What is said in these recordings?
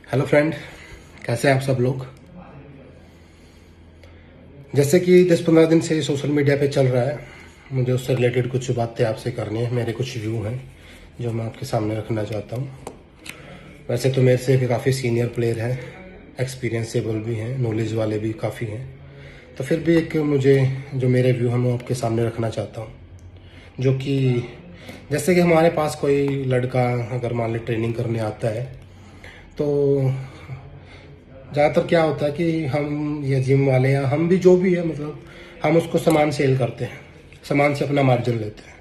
Hello friend, कैसे हैं आप सब लोग। जैसे कि 10-15 दिन से सोशल मीडिया पे चल रहा है, मुझे उससे रिलेटेड कुछ बातें आपसे करनी है। मेरे कुछ व्यू हैं जो मैं आपके सामने रखना चाहता हूँ। वैसे तो मेरे से काफ़ी सीनियर प्लेयर हैं, एक्सपीरियंसेबल भी हैं, नॉलेज वाले भी काफ़ी हैं, तो फिर भी एक मुझे जो मेरे व्यू हैं मैं आपके सामने रखना चाहता हूँ। जो कि जैसे कि हमारे पास कोई लड़का अगर मान ली ट्रेनिंग करने आता है, तो ज़्यादातर क्या होता है कि हम या जिम वाले या हम भी जो भी है, मतलब हम उसको सामान सेल करते हैं, सामान से अपना मार्जिन लेते हैं।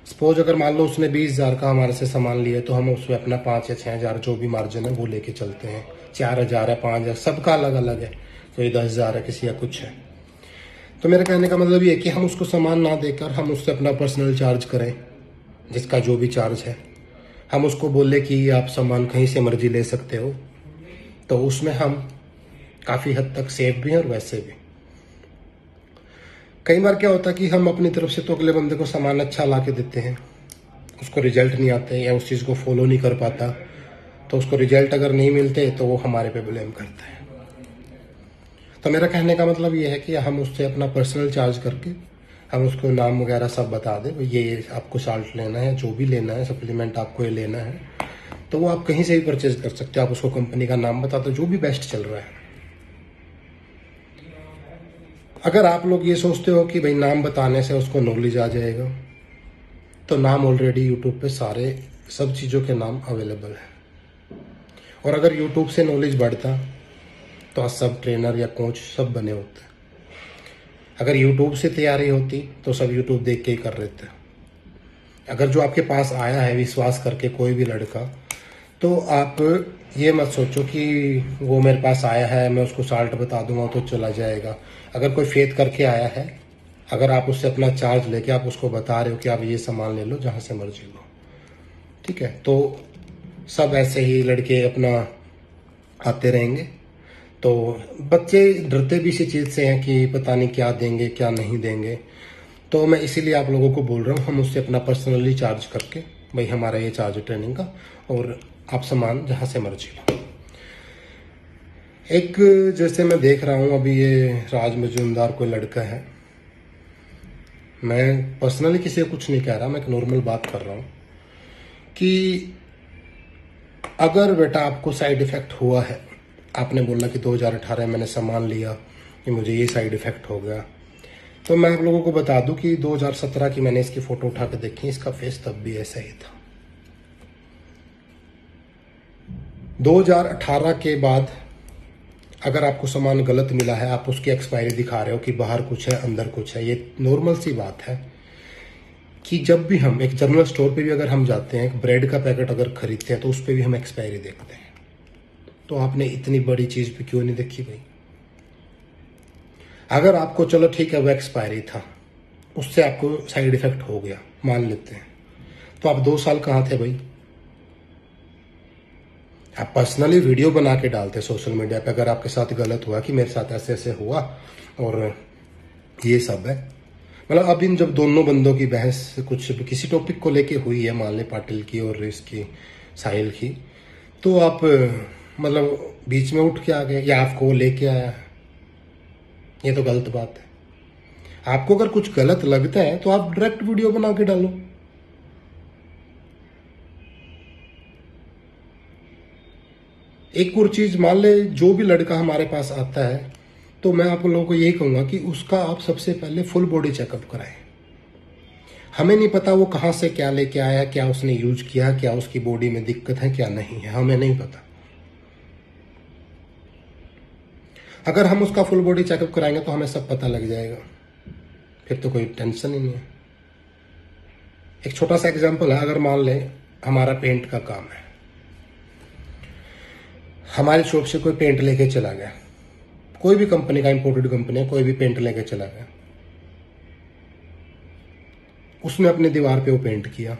सपोज अगर मान लो उसने 20,000 का हमारे से सामान लिया, तो हम उसमें अपना 5 या 6,000 जो भी मार्जिन है वो लेके चलते हैं। 4,000 है, 5,000, सबका अलग अलग है, कोई 10,000 है, किसी का कुछ है। तो मेरे कहने का मतलब ये है कि हम उसको सामान ना देकर हम उससे अपना पर्सनल चार्ज करें, जिसका जो भी चार्ज है। हम उसको बोले कि आप सामान कहीं से मर्जी ले सकते हो, तो उसमें हम काफ़ी हद तक सेफ भी हैं। और वैसे भी कई बार क्या होता है कि हम अपनी तरफ से तो अगले बंदे को सामान अच्छा ला के देते हैं, उसको रिजल्ट नहीं आते या उस चीज़ को फॉलो नहीं कर पाता, तो उसको रिजल्ट अगर नहीं मिलते तो वो हमारे पे ब्लेम करता है। तो मेरा कहने का मतलब ये है कि हम उससे अपना पर्सनल चार्ज करके हम उसको नाम वगैरह सब बता दें, ये आपको साल्ट लेना है, जो भी लेना है, सप्लीमेंट आपको ये लेना है, तो वो आप कहीं से भी परचेज कर सकते हो। आप उसको कंपनी का नाम बता दो, जो भी बेस्ट चल रहा है। अगर आप लोग ये सोचते हो कि भाई नाम बताने से उसको नॉलेज आ जाएगा, तो नाम ऑलरेडी यूट्यूब पे सारे सब चीज़ों के नाम अवेलेबल है। और अगर यूट्यूब से नॉलेज बढ़ता तो आज सब ट्रेनर या कोच सब बने होते। अगर यूट्यूब से तैयारी होती तो सब यूट्यूब देख के ही कर रहे थे। अगर जो आपके पास आया है विश्वास करके कोई भी लड़का, तो आप ये मत सोचो कि वो मेरे पास आया है मैं उसको साल्ट बता दूंगा तो चला जाएगा। अगर कोई फेथ करके आया है, अगर आप उससे अपना चार्ज लेके आप उसको बता रहे हो कि आप ये सामान ले लो जहां से मर्जी लो, ठीक है, तो सब ऐसे ही लड़के अपना आते रहेंगे। तो बच्चे डरते भी इसी चीज़ से हैं कि पता नहीं क्या देंगे क्या नहीं देंगे। तो मैं इसीलिए आप लोगों को बोल रहा हूँ, हम उससे अपना पर्सनली चार्ज करके, भाई हमारा ये चार्ज है ट्रेनिंग का, और आप सामान जहां से मर्जी लो। एक जैसे मैं देख रहा हूँ अभी ये राज मजूमदार कोई लड़का है, मैं पर्सनली किसी को कुछ नहीं कह रहा, मैं एक नॉर्मल बात कर रहा हूँ कि अगर बेटा आपको साइड इफेक्ट हुआ है, आपने बोला कि 2018 में मैंने सामान लिया कि मुझे ये साइड इफेक्ट हो गया, तो मैं आप लोगों को बता दूं कि 2017 की मैंने इसकी फोटो उठा के देखी, इसका फेस तब भी ऐसा ही था। 2018 के बाद अगर आपको सामान गलत मिला है, आप उसकी एक्सपायरी दिखा रहे हो कि बाहर कुछ है अंदर कुछ है, ये नॉर्मल सी बात है कि जब भी हम एक जनरल स्टोर पे भी अगर हम जाते हैं, एक ब्रेड का पैकेट अगर खरीदते हैं, तो उस पर भी हम एक्सपायरी देखते हैं। तो आपने इतनी बड़ी चीज भी क्यों नहीं देखी भाई। अगर आपको चलो ठीक है वो एक्सपायरी था, उससे आपको साइड इफेक्ट हो गया, मान लेते हैं, तो आप 2 साल कहाँ थे भाई। आप पर्सनली वीडियो बना के डालते सोशल मीडिया पे अगर आपके साथ गलत हुआ कि मेरे साथ ऐसे ऐसे हुआ और ये सब है। मतलब अब इन जब दोनों बंदों की बहस कुछ किसी टॉपिक को लेके हुई है, मान ले पाटिल की और इसकी साहिल की, तो आप मतलब बीच में उठ के आ गए या आपको लेके आया, ये तो गलत बात है। आपको अगर कुछ गलत लगता है तो आप डायरेक्ट वीडियो बना के डालो। एक और चीज, मान ले जो भी लड़का हमारे पास आता है, तो मैं आप लोगों को यही कहूंगा कि उसका आप सबसे पहले फुल बॉडी चेकअप कराएं। हमें नहीं पता वो कहां से क्या लेके आया, क्या उसने यूज किया, क्या उसकी बॉडी में दिक्कत है क्या नहीं है, हमें नहीं पता। अगर हम उसका फुल बॉडी चेकअप कराएंगे तो हमें सब पता लग जाएगा, फिर तो कोई टेंशन ही नहीं है। एक छोटा सा एग्जांपल है, अगर मान ले हमारा पेंट का काम है, हमारी शॉप से कोई पेंट लेके चला गया, कोई भी कंपनी का, इंपोर्टेड कंपनी है, कोई भी पेंट लेके चला गया, उसने अपने दीवार पे वो पेंट किया।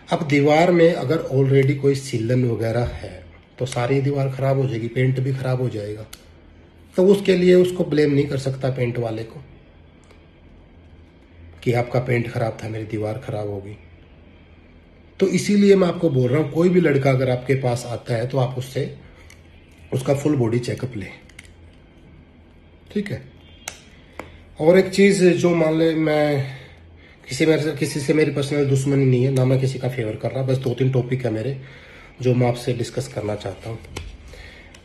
अब दीवार में अगर ऑलरेडी कोई सीलन वगैरह है तो सारी दीवार खराब हो जाएगी, पेंट भी खराब हो जाएगा। तो उसके लिए उसको ब्लेम नहीं कर सकता पेंट वाले को कि आपका पेंट खराब था, मेरी दीवार खराब होगी। तो इसीलिए मैं आपको बोल रहा हूं, कोई भी लड़का अगर आपके पास आता है तो आप उससे उसका फुल बॉडी चेकअप लें, ठीक है। और एक चीज जो मान ले, मैं किसी से मेरी पर्सनल दुश्मनी नहीं है, ना मैं किसी का फेवर कर रहा, बस 2-3 टॉपिक है मेरे जो मैं आपसे डिस्कस करना चाहता हूं।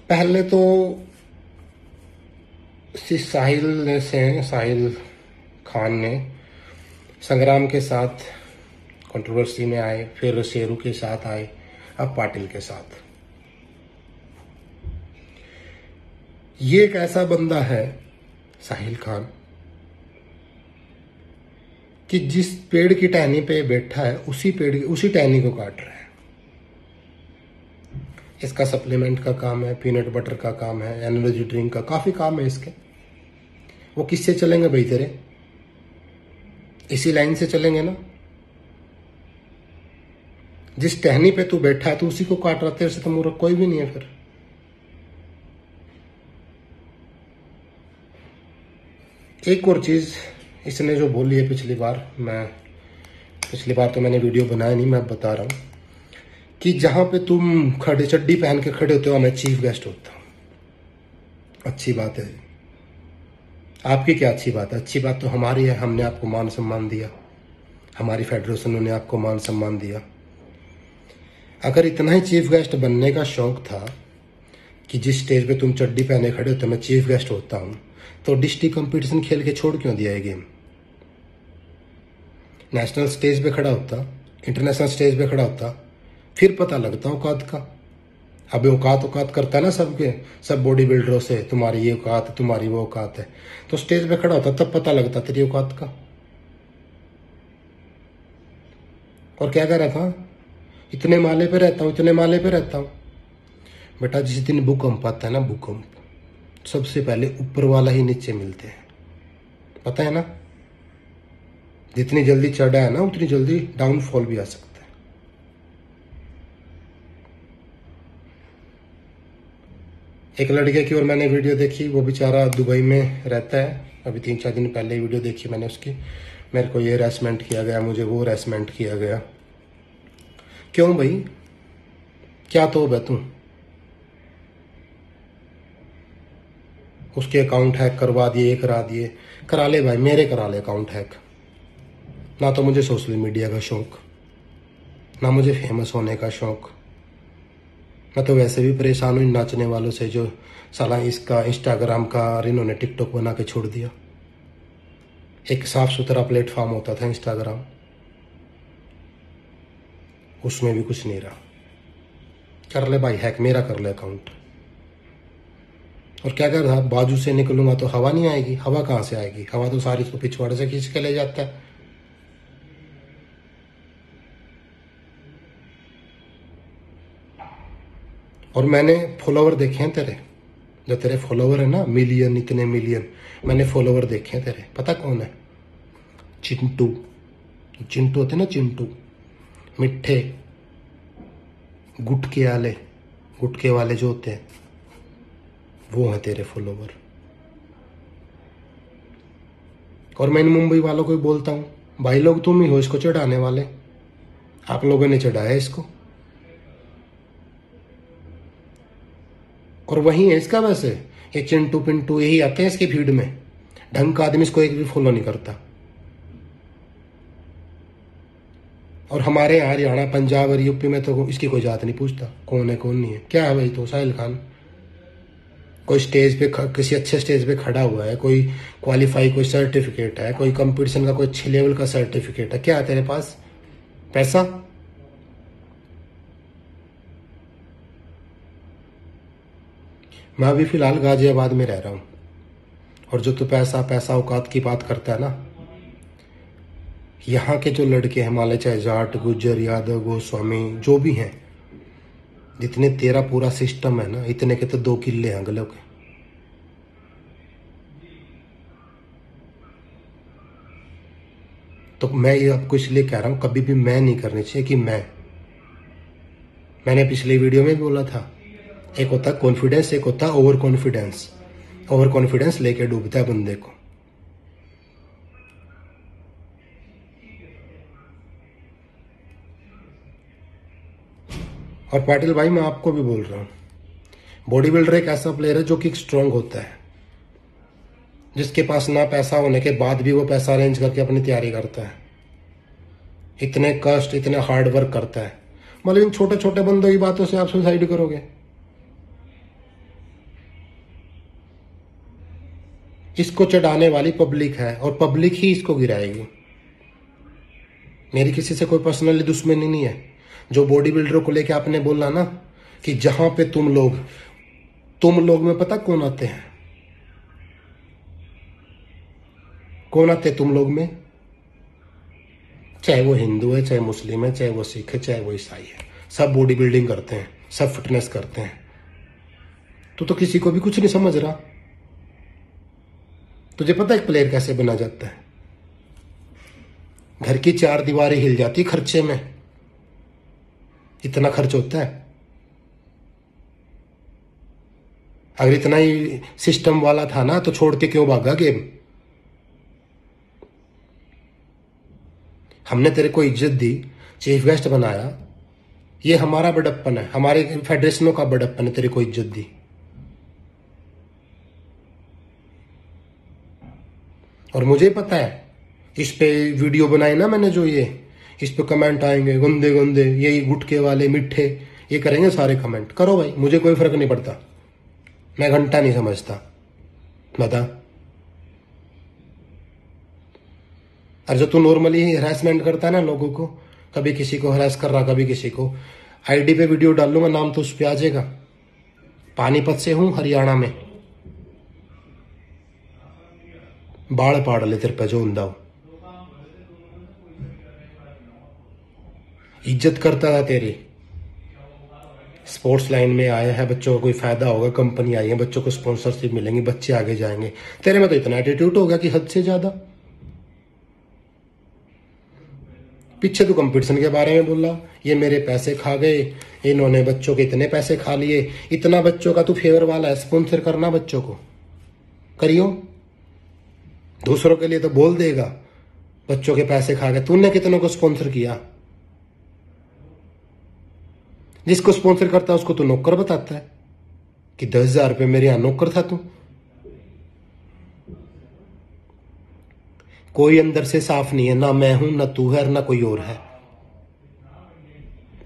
पहले तो साहिल खान ने संग्राम के साथ कंट्रोवर्सी में आए, फिर शेरू के साथ आए, अब पाटिल के साथ। ये एक ऐसा बंदा है साहिल खान कि जिस पेड़ की टहनी पे बैठा है उसी टहनी को काट रहा है। इसका सप्लीमेंट का काम है, पीनट बटर का काम है, एनर्जी ड्रिंक का काफी काम है इसके। वो किससे चलेंगे भाई तेरे? इसी लाइन से चलेंगे ना। जिस टहनी पे तू बैठा है तू उसी को काट रहा, तेरे से तो मूर्ख कोई भी नहीं है। फिर एक और चीज इसने जो बोली है पिछली बार तो मैंने वीडियो बनाया नहीं, मैं बता रहा हूं कि जहां पे तुम खड़े चड्डी पहन के खड़े होते हो मैं चीफ गेस्ट होता हूं। अच्छी बात है, आपकी क्या अच्छी बात है? अच्छी बात तो हमारी है, हमने आपको मान सम्मान दिया, हमारी फेडरेशन ने आपको मान सम्मान दिया। अगर इतना ही चीफ गेस्ट बनने का शौक था कि जिस स्टेज पे तुम चड्डी पहने खड़े होते मैं चीफ गेस्ट होता हूं, तो डिस्ट्रिक्ट कंपटीशन खेल के छोड़ क्यों दिया ये गेम? नेशनल स्टेज पे खड़ा होता, इंटरनेशनल स्टेज पे खड़ा होता, फिर पता लगता औकात का। अब औकात करता है ना सबके, सब बॉडी बिल्डरों से, तुम्हारी ये औकात है, तुम्हारी वो औकात है। तो स्टेज पे खड़ा होता तब पता लगता तेरी औकात का। और क्या कह रहा था? इतने माले पे रहता हूं। बेटा जिस दिन भूकंप आता है ना, भूकंप, सबसे पहले ऊपर वाला ही नीचे मिलते हैं, पता है ना। जितनी जल्दी चढ़ा है ना उतनी जल्दी डाउनफॉल भी आ सकता है। एक लड़के की और मैंने वीडियो देखी, वो बेचारा दुबई में रहता है, अभी 3-4 दिन पहले वीडियो देखी मैंने उसकी। मेरे को ये हरासमेंट किया गया, मुझे वो हरासमेंट किया गया। क्यों भाई, क्या तो है तू? उसके अकाउंट हैक करवा दिए, करा ले भाई, मेरे करा ले अकाउंट हैक। ना तो मुझे सोशल मीडिया का शौक, ना मुझे फेमस होने का शौक। मैं तो वैसे भी परेशान हूँ इन नाचने वालों से, जो साला इसका इंस्टाग्राम का और इन्होंने टिकटॉक बना के छोड़ दिया। एक साफ सुथरा प्लेटफॉर्म होता था इंस्टाग्राम, उसमें भी कुछ नहीं रहा। कर ले भाई हैक, मेरा कर ले अकाउंट। और क्या कर रहा, बाजू से निकलूंगा तो हवा नहीं आएगी? हवा कहां से आएगी? हवा तो सारी इसको पिछवाड़े से खींच के ले जाता है। और मैंने फॉलोवर देखे हैं तेरे, जो तेरे फॉलोवर है ना, मिलियन, इतने मिलियन, मैंने फॉलोवर देखे हैं तेरे। पता कौन है? चिंटू होते ना, चिंटू, मिठे गुटके वाले जो होते हैं, वो है तेरे फॉलोवर। और मैं इन मुंबई वालों को भी बोलता हूं, भाई लोग तुम ही हो इसको चढ़ाने वाले, आप लोगों ने चढ़ाया इसको। और वही है इसका, वैसे ये चिंटू पिंटू यही आते हैं इसकी फीड में। ढंग का आदमी इसको एक भी फॉलो नहीं करता। और हमारे यहाँ हरियाणा, पंजाब और यूपी में तो इसकी कोई जात नहीं पूछता, कौन है कौन नहीं है। क्या है भाई? तो साहिल खान कोई स्टेज पे, किसी अच्छे स्टेज पे खड़ा हुआ है, कोई क्वालिफाई, कोई सर्टिफिकेट है, कोई कंपटीशन का कोई अच्छे लेवल का सर्टिफिकेट है, क्या है तेरे पास? पैसा? मैं अभी फिलहाल गाजियाबाद में रह रहा हूं, और जो तू पैसा औकात की बात करता है ना, यहाँ के जो लड़के हिमालय, चाहे जाट, गुज्जर, यादव, गोस्वामी, जो भी हैं, जितने तेरा पूरा सिस्टम है ना, इतने के तो 2 किले हैं गलों के। तो मैं ये आपको इसलिए कह रहा हूं, कभी भी मैं नहीं करनी चाहिए कि मैंने पिछले वीडियो में भी बोला था, एक होता है कॉन्फिडेंस, एक होता है ओवर कॉन्फिडेंस। ओवर कॉन्फिडेंस लेके डूबता है बंदे को। और पाटिल भाई मैं आपको भी बोल रहा हूँ, बॉडी बिल्डर एक ऐसा प्लेयर है जो कि स्ट्रांग होता है, जिसके पास ना पैसा होने के बाद भी वो पैसा अरेंज करके अपनी तैयारी करता है, इतने कष्ट इतने हार्ड वर्क करता है। मतलब इन छोटे छोटे बंदों की बातों से आप सुसाइड करोगे? इसको चढ़ाने वाली पब्लिक है और पब्लिक ही इसको गिराएगी। मेरी किसी से कोई पर्सनली दुश्मनी नहीं है। जो बॉडी बिल्डरों को लेके आपने बोला ना कि जहां पे तुम लोग में पता कौन आते हैं? कौन आते तुम लोग में? चाहे वो हिंदू है, चाहे मुस्लिम है, चाहे वो सिख है, चाहे वो ईसाई है, सब बॉडी बिल्डिंग करते हैं, सब फिटनेस करते हैं। तू तो किसी को भी कुछ नहीं समझ रहा। तुझे पता है एक प्लेयर कैसे बना जाता है? घर की 4 दीवारें हिल जाती खर्चे में, इतना खर्च होता है। अगर इतना ही सिस्टम वाला था ना तो छोड़ के क्यों भागा गेम? हमने तेरे को इज्जत दी, चीफ गेस्ट बनाया, ये हमारा बड़प्पन है, हमारे फेडरेशनों का बड़प्पन है तेरे को इज्जत दी। और मुझे पता है इस पे वीडियो बनाई ना मैंने जो ये, इस पे कमेंट आएंगे गंदे गंदे, यही गुटके वाले मिठे, ये करेंगे सारे कमेंट। करो भाई, मुझे कोई फर्क नहीं पड़ता, मैं घंटा नहीं समझता। बता, और जो तू नॉर्मली हरासमेंट करता है ना लोगों को, कभी किसी को हरास कर रहा, कभी किसी को, आईडी पे वीडियो डाल लूंगा, नाम तो उस पे आ जाएगा। पानीपत से हूं, हरियाणा में, बाढ़ पाड़ ले तेरे पे जो उंदा हो। इज्जत करता था तेरी। स्पोर्ट्स लाइन में आया है, बच्चों को कोई फायदा होगा, कंपनी आई है, बच्चों को स्पॉन्सरशिप मिलेंगी, बच्चे आगे जाएंगे। तेरे में तो इतना एटीट्यूड हो गया कि हद से ज्यादा। पीछे तो कंपटीशन के बारे में बोला, ये मेरे पैसे खा गए, इन्होंने बच्चों के इतने पैसे खा लिए। इतना बच्चों का तू फेवर वाला है, स्पॉन्सर करना बच्चों को करियो। दूसरों के लिए तो बोल देगा बच्चों के पैसे खा गए, तूने कितनों को स्पॉन्सर किया? जिसको स्पॉन्सर करता है उसको तू नौकर बताता है कि 10,000 रुपये मेरे यहां नौकर था तू। कोई अंदर से साफ नहीं है, ना मैं हूं, ना तू है, ना कोई और है।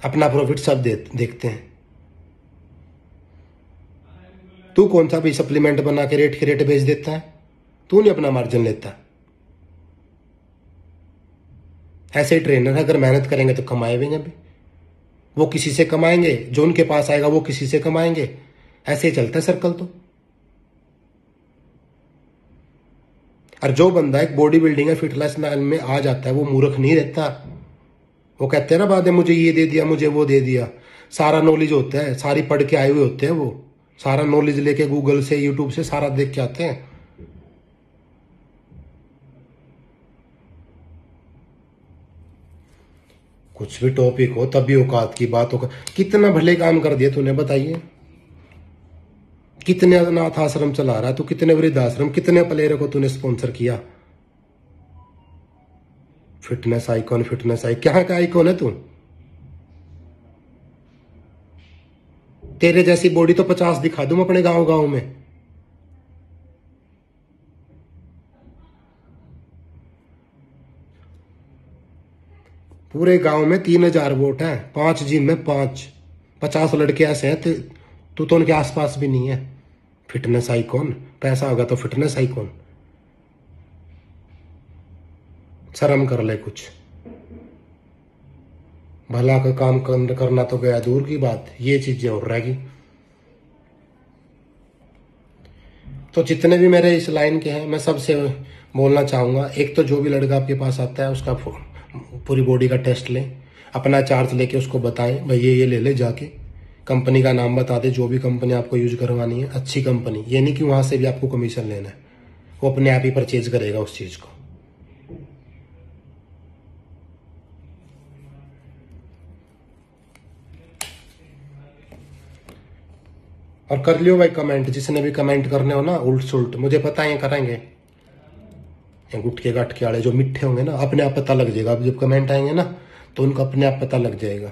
अपना प्रॉफिट सब देखते हैं। तू कौन सा भी सप्लीमेंट बना के रेट के रेट बेच देता है? तू नहीं अपना मार्जिन लेता। ऐसे ही ट्रेनर है, अगर मेहनत करेंगे तो कमाएंगे भी। वो किसी से कमाएंगे, जो उनके पास आएगा वो किसी से कमाएंगे। ऐसे ही चलता है सर्कल तो। और जो बंदा एक बॉडी बिल्डिंग है, फिटनेस में आ जाता है, वो मूर्ख नहीं रहता। वो कहते हैं ना बाद में, मुझे ये दे दिया, मुझे वो दे दिया। सारा नॉलेज होता है, सारी पढ़ के आए हुए होते हैं, वो सारा नॉलेज लेके गूगल से, यूट्यूब से सारा देख के आते हैं। कुछ भी टॉपिक हो तभी औकात की बात हो। कितना भले काम कर दिया तूने, बताइए। कितने अनाथ आश्रम चला रहा है तू, कितने वृद्धाश्रम, कितने प्लेयरों को तूने स्पॉन्सर किया। फिटनेस आइकॉन, फिटनेस क्या का आइकॉन है तू? तेरे जैसी बॉडी तो 50 दिखा दूं अपने गांव गांव में। पूरे गांव में 3,000 वोट हैं, 5 जिम में 50 लड़के ऐसे हैं, तू तो उनके आसपास भी नहीं है। फिटनेस आइकॉन, पैसा होगा तो फिटनेस आइकॉन। शर्म कर ले कुछ। भला का काम करना तो गया दूर की बात, ये चीजें और रहेगी। तो जितने भी मेरे इस लाइन के हैं, मैं सबसे बोलना चाहूंगा, एक तो जो भी लड़का आपके पास आता है उसका पूरी बॉडी का टेस्ट लें, अपना चार्ज लेके उसको बताएं भाई ये ले ले, जाके कंपनी का नाम बता दे, जो भी कंपनी आपको यूज करवानी है, अच्छी कंपनी। ये नहीं कि वहां से भी आपको कमीशन लेना है, वो अपने आप ही परचेज करेगा उस चीज को। और कर लियो भाई कमेंट, जिसने भी कमेंट करने हो ना उल्ट सुल्ट, मुझे पता है करेंगे। गुटके गाटके वाले जो मिठे होंगे ना, अपने आप पता लग जाएगा। अब जब कमेंट आएंगे ना तो उनको अपने आप पता लग जाएगा।